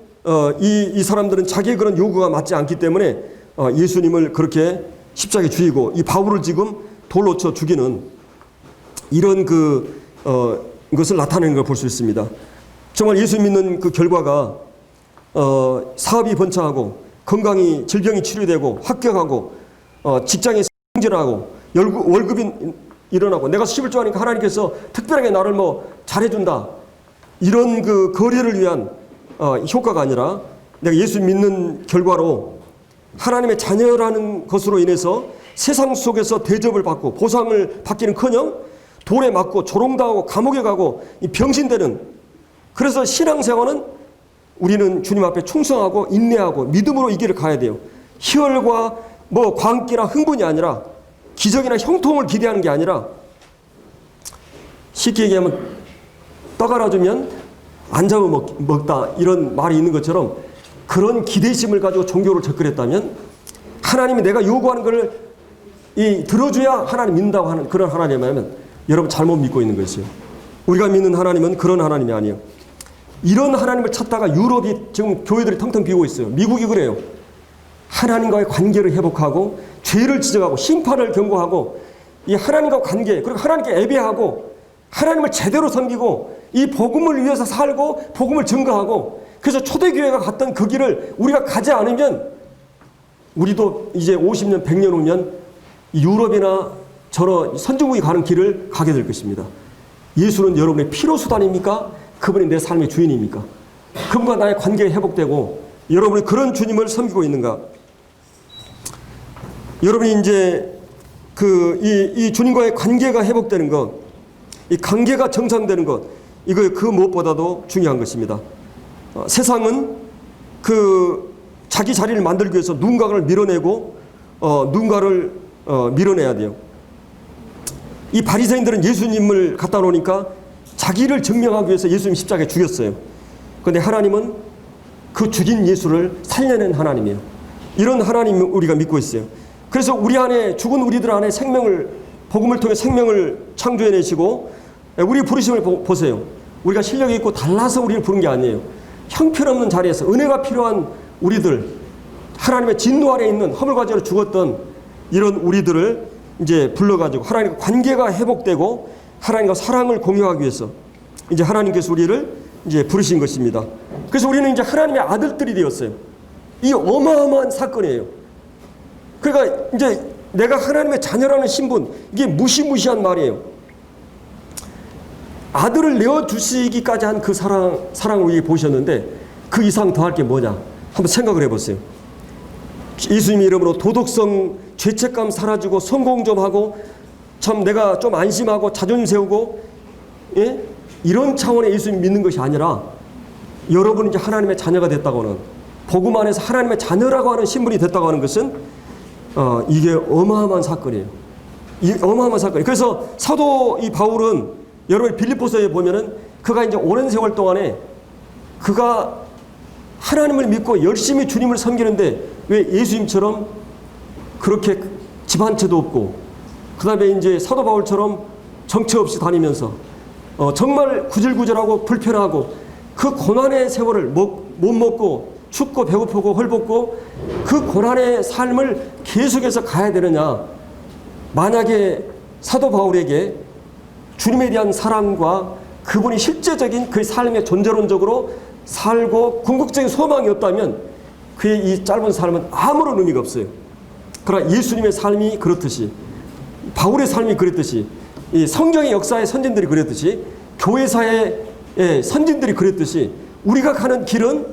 이 사람들은 자기의 그런 요구가 맞지 않기 때문에 예수님을 그렇게 십자가에 죽이고 이 바울을 지금 돌로 쳐 죽이는 이런 것을 나타내는 걸 볼 수 있습니다. 정말 예수 믿는 그 결과가 사업이 번창하고 건강이 질병이 치료되고 합격하고 직장에 승진하고 월급이 일어나고 내가 11조 하니까 하나님께서 특별하게 나를 잘해준다. 이런 그 거리를 위한 효과가 아니라 내가 예수 믿는 결과로 하나님의 자녀라는 것으로 인해서 세상 속에서 대접을 받고 보상을 받기는커녕 돌에 맞고 조롱당하고 감옥에 가고 병신되는, 그래서 신앙생활은 우리는 주님 앞에 충성하고 인내하고 믿음으로 이 길을 가야 돼요. 희열과 광기나 흥분이 아니라 기적이나 형통을 기대하는 게 아니라 쉽게 얘기하면 떡 하나 주면 안 잡아 먹다 이런 말이 있는 것처럼 그런 기대심을 가지고 종교를 접근했다면 하나님이 내가 요구하는 것을 들어줘야 하나님 믿는다고 하는 그런 하나님이라면 여러분 잘못 믿고 있는 것이에요. 우리가 믿는 하나님은 그런 하나님이 아니에요. 이런 하나님을 찾다가 유럽이 지금 교회들이 텅텅 비고 있어요. 미국이 그래요. 하나님과의 관계를 회복하고 죄를 지적하고 심판을 경고하고 이 하나님과 관계, 그리고 하나님께 예배하고 하나님을 제대로 섬기고 이 복음을 위해서 살고 복음을 증거하고, 그래서 초대교회가 갔던 그 길을 우리가 가지 않으면 우리도 이제 50년 100년 후면 유럽이나 저런 선진국이 가는 길을 가게 될 것입니다. 예수는 여러분의 필요수단입니까? 그분이 내 삶의 주인입니까? 그분과 나의 관계가 회복되고 여러분이 그런 주님을 섬기고 있는가? 여러분이 이제 이 주님과의 관계가 회복되는 것, 이 관계가 정상되는 것, 이거 그 무엇보다도 중요한 것입니다. 세상은 자기 자리를 만들기 위해서 누군가를 밀어내고 누군가를 밀어내야 돼요. 이 바리새인들은 예수님을 갖다 놓으니까 자기를 증명하기 위해서 예수님 십자가에 죽였어요. 그런데 하나님은 그 죽인 예수를 살려낸 하나님이에요. 이런 하나님을 우리가 믿고 있어요. 그래서 우리 안에 죽은 우리들 안에 복음을 통해 생명을 창조해내시고 우리 부르심을 보세요. 우리가 실력이 있고 달라서 우리를 부른 게 아니에요. 형편없는 자리에서 은혜가 필요한 우리들, 하나님의 진노 아래 있는 허물과제로 죽었던 이런 우리들을 이제 불러가지고 하나님과 관계가 회복되고 하나님과 사랑을 공유하기 위해서 이제 하나님께서 우리를 이제 부르신 것입니다. 그래서 우리는 이제 하나님의 아들들이 되었어요. 이 어마어마한 사건이에요. 그러니까 이제 내가 하나님의 자녀라는 신분, 이게 무시무시한 말이에요. 아들을 내어주시기까지 한 그 사랑을 우리 보셨는데 그 이상 더할 게 뭐냐? 한번 생각을 해보세요. 예수님 이름으로 도덕성, 죄책감 사라지고 성공 좀 하고 참 내가 좀 안심하고 자존심 세우고, 예? 이런 차원의 예수님 믿는 것이 아니라 여러분이 이제 하나님의 자녀가 됐다고 하는, 복음 안에서 하나님의 자녀라고 하는 신분이 됐다고 하는 것은 이게 어마어마한 사건이에요. 이 어마어마한 사건이에요. 그래서 사도 이 바울은 여러분 빌립보서에 보면은 그가 이제 오랜 세월 동안에 그가 하나님을 믿고 열심히 주님을 섬기는데 왜 예수님처럼 그렇게 집 한 채도 없고, 그 다음에 이제 사도 바울처럼 정처 없이 다니면서 정말 구질구질하고 불편하고 그 고난의 세월을 못 먹고 춥고 배고프고 헐벗고 그 고난의 삶을 계속해서 가야 되느냐. 만약에 사도 바울에게 주님에 대한 사랑과 그분이 실제적인 그 삶의 존재론적으로 살고 궁극적인 소망이 없다면 그의 이 짧은 삶은 아무런 의미가 없어요. 그러나 예수님의 삶이 그렇듯이, 바울의 삶이 그랬듯이, 이 성경의 역사의 선진들이 그랬듯이, 교회사의 선진들이 그랬듯이 우리가 가는 길은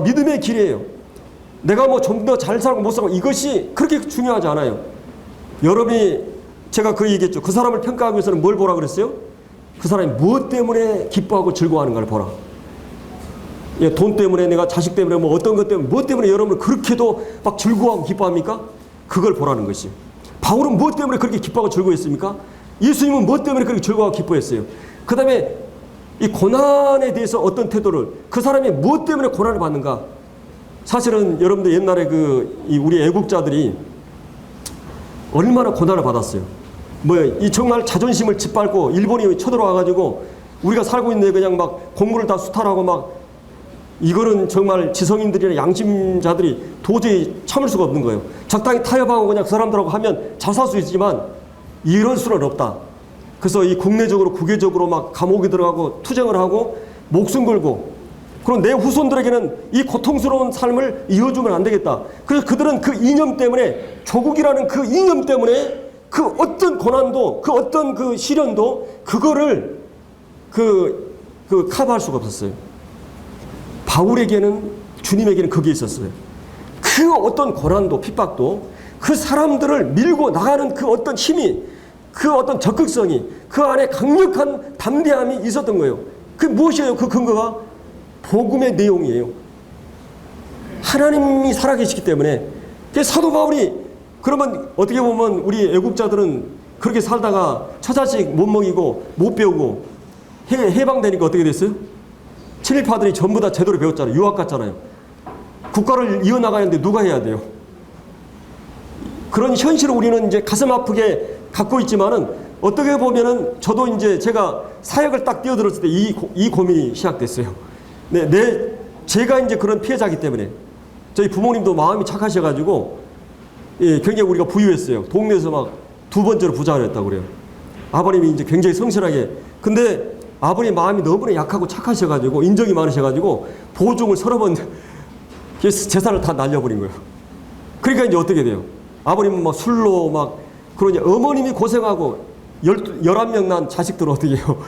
믿음의 길이에요. 내가 뭐 좀 더 잘 살고 못 살고 이것이 그렇게 중요하지 않아요. 여러분이, 제가 그 얘기했죠. 그 사람을 평가하기 위해서는 뭘 보라 그랬어요? 그 사람이 무엇 때문에 기뻐하고 즐거워하는가를 보라. 예, 돈 때문에, 내가 자식 때문에, 뭐 어떤 것 때문에, 무엇 때문에 여러분을 그렇게도 막 즐거워하고 기뻐합니까? 그걸 보라는 것이. 바울은 무엇 때문에 그렇게 기뻐하고 즐거워했습니까? 예수님은 무엇 때문에 그렇게 즐거워하고 기뻐했어요? 그 다음에 이 고난에 대해서 어떤 태도를, 그 사람이 무엇 때문에 고난을 받는가? 사실은 여러분들 옛날에 우리 애국자들이 얼마나 고난을 받았어요. 이 정말 자존심을 짓밟고 일본이 쳐들어와가지고 우리가 살고 있는데 그냥 막 공물을 다 수탈하고 막, 이거는 정말 지성인들이나 양심자들이 도저히 참을 수가 없는 거예요. 적당히 타협하고 그냥 그 사람들하고 하면 잘 살 수 있지만 이럴 수는 없다. 그래서 이 국내적으로 국외적으로 막 감옥에 들어가고 투쟁을 하고 목숨 걸고, 그럼 내 후손들에게는 이 고통스러운 삶을 이어주면 안 되겠다. 그래서 그들은 그 이념 때문에, 조국이라는 그 이념 때문에 그 어떤 고난도, 그 어떤 그 시련도 그거를 커버할 수가 없었어요. 바울에게는, 주님에게는 그게 있었어요. 그 어떤 고난도 핍박도 그 사람들을 밀고 나가는 그 어떤 힘이, 그 어떤 적극성이, 그 안에 강력한 담대함이 있었던 거예요. 그게 무엇이에요? 그 근거가 복음의 내용이에요. 하나님이 살아계시기 때문에. 사도 바울이, 그러면 어떻게 보면 우리 애국자들은 그렇게 살다가 처자식 못 먹이고 못 배우고 해방되니까 어떻게 됐어요? 친일파들이 전부 다 제대로 배웠잖아요. 유학 갔잖아요. 국가를 이어나가는데 누가 해야 돼요? 그런 현실을 우리는 이제 가슴 아프게 갖고 있지만은, 어떻게 보면은 저도 이제 제가 사역을 딱 뛰어들었을 때 이 고민이 시작됐어요. 제가 이제 그런 피해자이기 때문에. 저희 부모님도 마음이 착하셔가지고, 예, 굉장히 우리가 부유했어요. 동네에서 막 2번째로 부자가 됐다고 그래요. 아버님이 이제 굉장히 성실하게. 근데 아버님 마음이 너무나 약하고 착하셔가지고, 인정이 많으셔가지고, 보증을 서너 번 재산을 다 날려버린 거예요. 그러니까 이제 어떻게 돼요? 아버님은 막 술로 막, 그러니 어머님이 고생하고 11명 난 자식들은 어떻게 해요?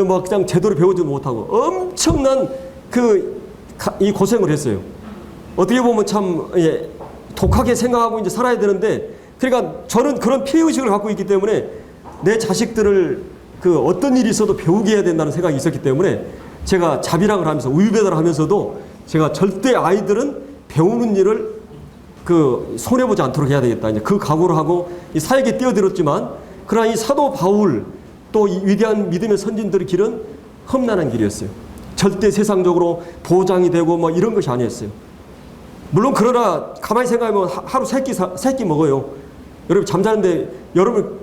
막 그냥 제대로 배우지 못하고 엄청난 이 고생을 했어요. 어떻게 보면 참, 예, 독하게 생각하고 이제 살아야 되는데, 그러니까 저는 그런 피해의식을 갖고 있기 때문에 내 자식들을 어떤 일이 있어도 배우게 해야 된다는 생각이 있었기 때문에 제가 자비랑을 하면서, 우유배달을 하면서도 제가 절대 아이들은 배우는 일을 손해보지 않도록 해야 되겠다. 이제 그 각오를 하고 이 사역에 뛰어들었지만, 그러나 이 사도 바울, 또 이 위대한 믿음의 선진들의 길은 험난한 길이었어요. 절대 세상적으로 보장이 되고 뭐 이런 것이 아니었어요. 물론 그러나 가만히 생각하면 하루 3끼 먹어요. 여러분 잠자는데 여러분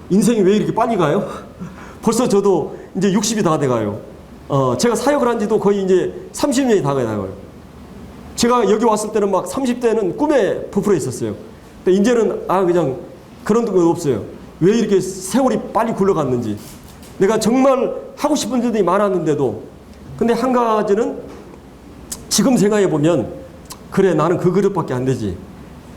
인생이 왜 이렇게 빨리 가요? 벌써 저도 이제 60이 다 돼가요. 제가 사역을 한 지도 거의 이제 30년이 다 가요. 제가 여기 왔을 때는 막 30대는 꿈에 부풀어 있었어요. 근데 이제는 그냥 그런 거 없어요. 왜 이렇게 세월이 빨리 굴러갔는지. 내가 정말 하고 싶은 일들이 많았는데도. 근데 한 가지는 지금 생각해 보면, 그래 나는 그 그릇밖에 안 되지.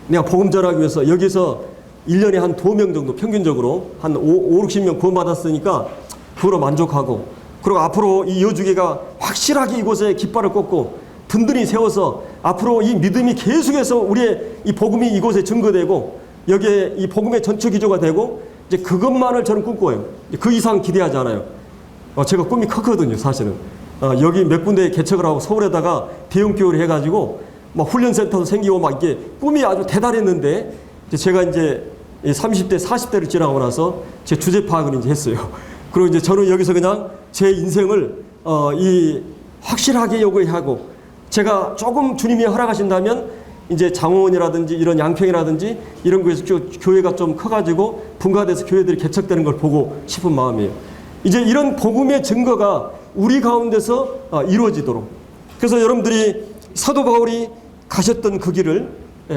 내가 복음 전하기 위해서 여기서 1년에 한 2명 정도 평균적으로 한 60명 구원받았으니까 그거로 만족하고, 그리고 앞으로 이 여주교가 확실하게 이곳에 깃발을 꽂고 든든히 세워서 앞으로 이 믿음이 계속해서 우리의 이 복음이 이곳에 증거되고 여기에 이 복음의 전초 기조가 되고, 이제 그것만을 저는 꿈꿔요. 그 이상 기대하지 않아요. 제가 꿈이 컸거든요, 사실은. 여기 몇 군데 개척을 하고 서울에다가 대형 교회를 해가지고 막 훈련센터도 생기고 막 이게 꿈이 아주 대단했는데, 제가 이제 30대, 40대를 지나고 나서 제 주제 파악을 이제 했어요. 그리고 이제 저는 여기서 그냥 제 인생을 확실하게 요구하고, 제가 조금 주님이 허락하신다면 이제 장원이라든지 이런 양평이라든지 이런 곳에서 교회가 좀 커가지고 분가돼서 교회들이 개척되는 걸 보고 싶은 마음이에요. 이제 이런 복음의 증거가 우리 가운데서 이루어지도록. 그래서 여러분들이 사도 바울이 가셨던 그 길을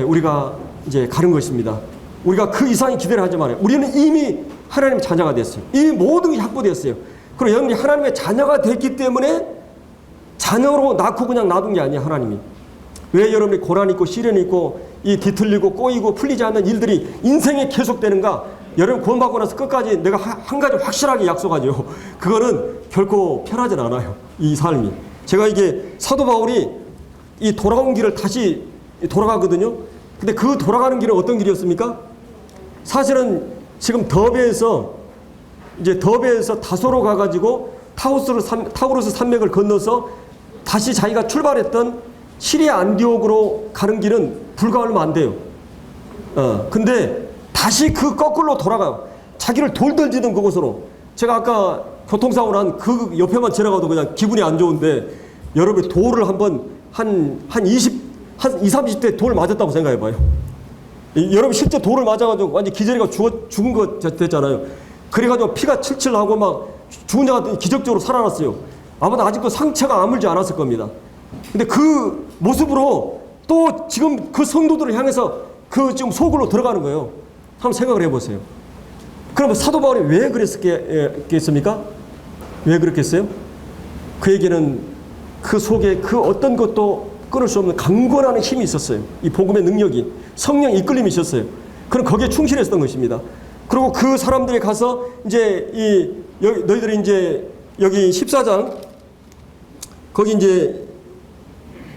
우리가 이제 가는 것입니다. 우리가 그 이상의 기대를 하지 말아요. 우리는 이미 하나님의 자녀가 됐어요. 이미 모든 게 확보됐어요. 그리고 여러분이 하나님의 자녀가 됐기 때문에 자녀로 낳고 그냥 놔둔 게 아니에요, 하나님이. 왜 여러분이 고난 있고 시련 있고 이 뒤틀리고 꼬이고 풀리지 않는 일들이 인생에 계속되는가? 여러분 구원받고 나서 끝까지 내가 한 가지 확실하게 약속하죠. 그거는 결코 편하진 않아요, 이 삶이. 제가 이게 사도 바울이 이 돌아온 길을 다시 돌아가거든요. 근데 그 돌아가는 길은 어떤 길이었습니까? 사실은 지금 더베에서 다소로 가가지고 타우루스 산맥을 건너서 다시 자기가 출발했던 시리아 안디옥으로 가는 길은 불과 얼마 안 돼요. 근데 다시 그 거꾸로 돌아가요. 자기를 돌들지던 그곳으로. 제가 아까 교통사고 난 그 옆에만 지나가도 그냥 기분이 안 좋은데, 여러분이 돌을 한번 한 20, 30대 돌 맞았다고 생각해봐요. 여러분 실제 돌을 맞아가지고 완전 기절이가 죽은 거 됐잖아요. 그래가지고 피가 칠칠하고 막 죽은 자 같은 기적적으로 살아났어요. 아마도 아직도 상처가 아물지 않았을 겁니다. 근데 그 모습으로 또 지금 그 성도들을 향해서 그 지금 소굴로 들어가는 거예요. 한번 생각을 해보세요. 그러면 사도 바울이 왜 그랬겠습니까? 왜 그랬겠어요? 그에게는 그 속에 그 어떤 것도 끊을 수 없는 강권하는 힘이 있었어요. 이 복음의 능력이, 성령 이끌림이 있었어요. 그럼 거기에 충실했던 것입니다. 그리고 그 사람들이 가서 이제 너희들이 이제 여기 14장 거기 이제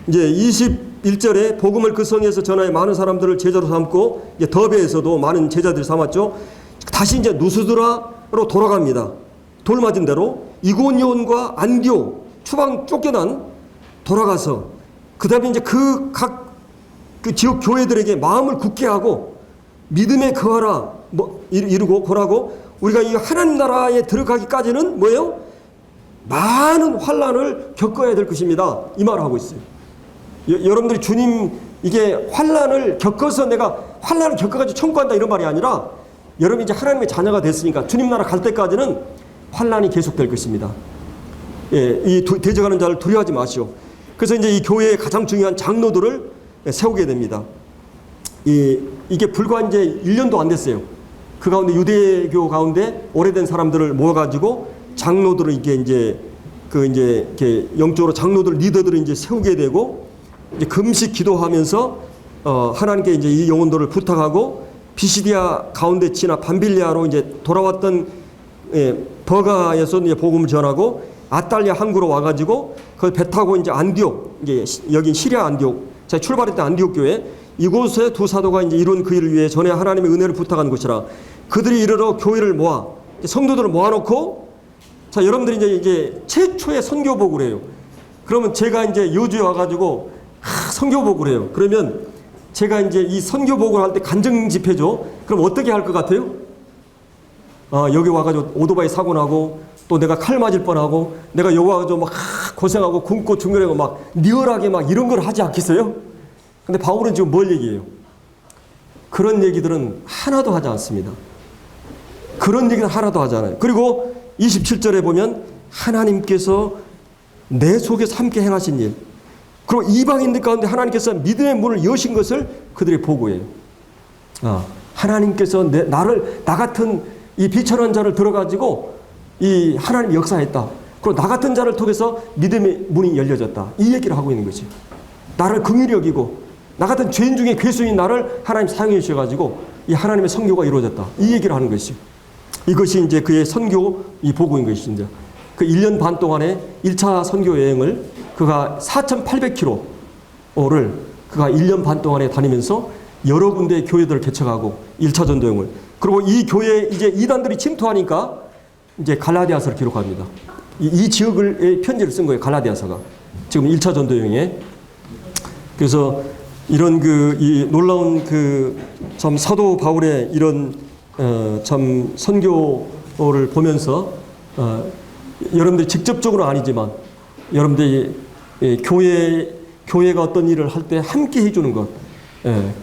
21절에 복음을 그 성에서 전하여 많은 사람들을 제자로 삼고, 이제 더베에서도 많은 제자들이 삼았죠. 다시 이제 누스드라로 돌아갑니다. 돌 맞은 대로 이고니온과 안디옥 추방 쫓겨난 돌아가서 그 다음에 이제 그 지역 교회들에게 마음을 굳게 하고 믿음에 거하라 이루고 고라고, 우리가 이 하나님 나라에 들어가기까지는 뭐예요? 많은 환난을 겪어야 될 것입니다. 이 말을 하고 있어요. 여러분들이 주님 이게 환난을 겪어서 내가 환난을 겪어가지고 천국한다 이런 말이 아니라, 여러분이 이제 하나님의 자녀가 됐으니까 주님 나라 갈 때까지는 환난이 계속될 것입니다. 이 대적하는 자를 두려워하지 마시오. 그래서 이제 이 교회의 가장 중요한 장로들을 세우게 됩니다. 이게 불과 이제 1년도 안 됐어요. 그 가운데 유대교 가운데 오래된 사람들을 모아가지고 장로들을 이게 영적으로 장로들 리더들을 이제 세우게 되고, 이제 금식 기도하면서 하나님께 이제 이 영혼들을 부탁하고, 비시디아 가운데 지나 밤빌리아로 이제 돌아왔던 버가에서 이제 복음을 전하고, 아탈리아 항구로 와가지고 그 배 타고 이제 안디옥, 이제 여기 시리아 안디옥, 제가 출발했던 안디옥 교회, 이곳에 두 사도가 이제 이룬 그 일을 위해 전에 하나님의 은혜를 부탁한 곳이라. 그들이 이르러 교회를 모아 성도들을 모아놓고, 자 여러분들이 이제 최초의 선교복을 해요. 그러면 제가 이제 여주에 와가지고 선교복을 해요. 그러면 제가 이제 이 선교복을 할 때 간증 집회죠. 그럼 어떻게 할 것 같아요? 여기 와가지고 오토바이 사고 나고, 또 내가 칼 맞을 뻔하고, 내가 여기 와가지고 막 고생하고 굶고 중간에 막 리얼하게 막 이런 걸 하지 않겠어요? 근데 바울은 지금 뭘 얘기해요? 그런 얘기들은 하나도 하지 않습니다. 그런 얘기는 하나도 하지 않아요. 그리고 27절에 보면 하나님께서 내 속에서 함께 행하신 일, 그리고 이방인들 가운데 하나님께서 믿음의 문을 여신 것을 그들이 보고해요. 하나님께서 나 같은 이 비천한 자를 들어가지고 이 하나님 역사했다. 그리고 나 같은 자를 통해서 믿음의 문이 열려졌다. 이 얘기를 하고 있는 거지. 나를 긍휼히 여기고 나 같은 죄인 중에 괴수인 나를 하나님 사용해 주셔가지고 이 하나님의 선교가 이루어졌다. 이 얘기를 하는 것이죠. 이것이 이제 그의 선교 이 보고인 것입니다. 그 1년 반 동안에 1차 선교 여행을 그가 4,800km를 그가 1년 반 동안에 다니면서 여러 군데의 교회들을 개척하고 1차 전도여행을, 그리고 이 교회에 이제 이단들이 침투하니까 이제 갈라디아서를 기록합니다. 이 지역을 편지를 쓴 거예요. 갈라디아서가 지금 1차 전도여행에. 그래서 이런 이 놀라운 참 사도 바울의 이런 참 선교를 보면서 여러분들이 직접적으로 아니지만 여러분들이 교회가 어떤 일을 할 때 함께 해주는 것,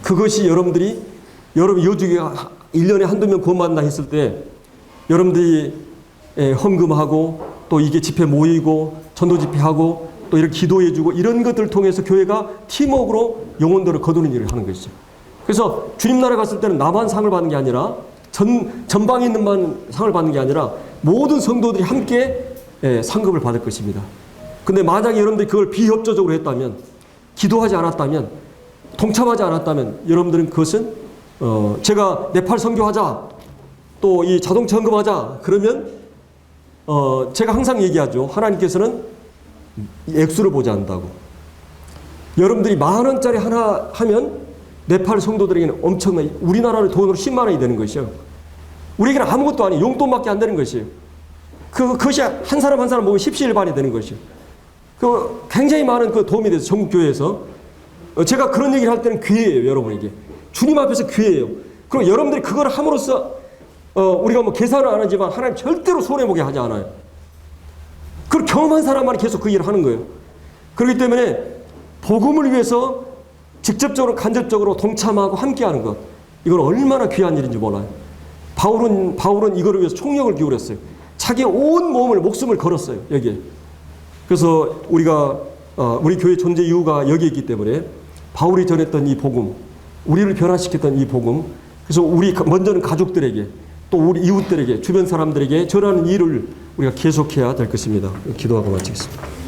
그것이 여러분 여주에 1년에 한두 명 구원 만나 했을 때 여러분들이 헌금하고 또 이게 집회 모이고 전도 집회하고 또 이렇게 기도해주고 이런 것들을 통해서 교회가 팀워크로 영혼들을 거두는 일을 하는 것이죠. 그래서 주님 나라에 갔을 때는 나만 상을 받는 게 아니라 전방에 있는 만 상을 받는 게 아니라 모든 성도들이 함께 상급을 받을 것입니다. 근데 만약에 여러분들이 그걸 비협조적으로 했다면, 기도하지 않았다면, 동참하지 않았다면 여러분들은 그것은 제가 네팔 선교하자, 또 이 자동차 헌금하자 그러면 제가 항상 얘기하죠. 하나님께서는 액수를 보지 않는다고. 여러분들이 10,000원짜리 하나 하면 네팔 성도들에게는 엄청나게, 우리나라의 돈으로 10만 원이 되는 것이요. 우리에게는 아무것도 아니에요. 용돈밖에 안 되는 것이에요. 그것이 한 사람 한 사람 모으면 십시일반이 되는 것이요. 굉장히 많은 도움이 돼서 전국교회에서 제가 그런 얘기를 할 때는 귀해요. 여러분에게 주님 앞에서 귀해요. 그리고 여러분들이 그걸 함으로써 우리가 뭐 계산을 안 하지만 하나님 절대로 손해보게 하지 않아요. 그걸 경험한 사람만이 계속 그 일을 하는 거예요. 그렇기 때문에 복음을 위해서 직접적으로 간접적으로 동참하고 함께하는 것, 이건 얼마나 귀한 일인지 몰라요. 바울은 이거를 위해서 총력을 기울였어요. 자기의 온 몸을, 목숨을 걸었어요. 여기에. 그래서 우리 교회 존재 이유가 여기에 있기 때문에 바울이 전했던 이 복음, 우리를 변화시켰던 이 복음, 그래서 먼저는 가족들에게, 또 우리 이웃들에게, 주변 사람들에게 전하는 일을 우리가 계속해야 될 것입니다. 기도하고 마치겠습니다.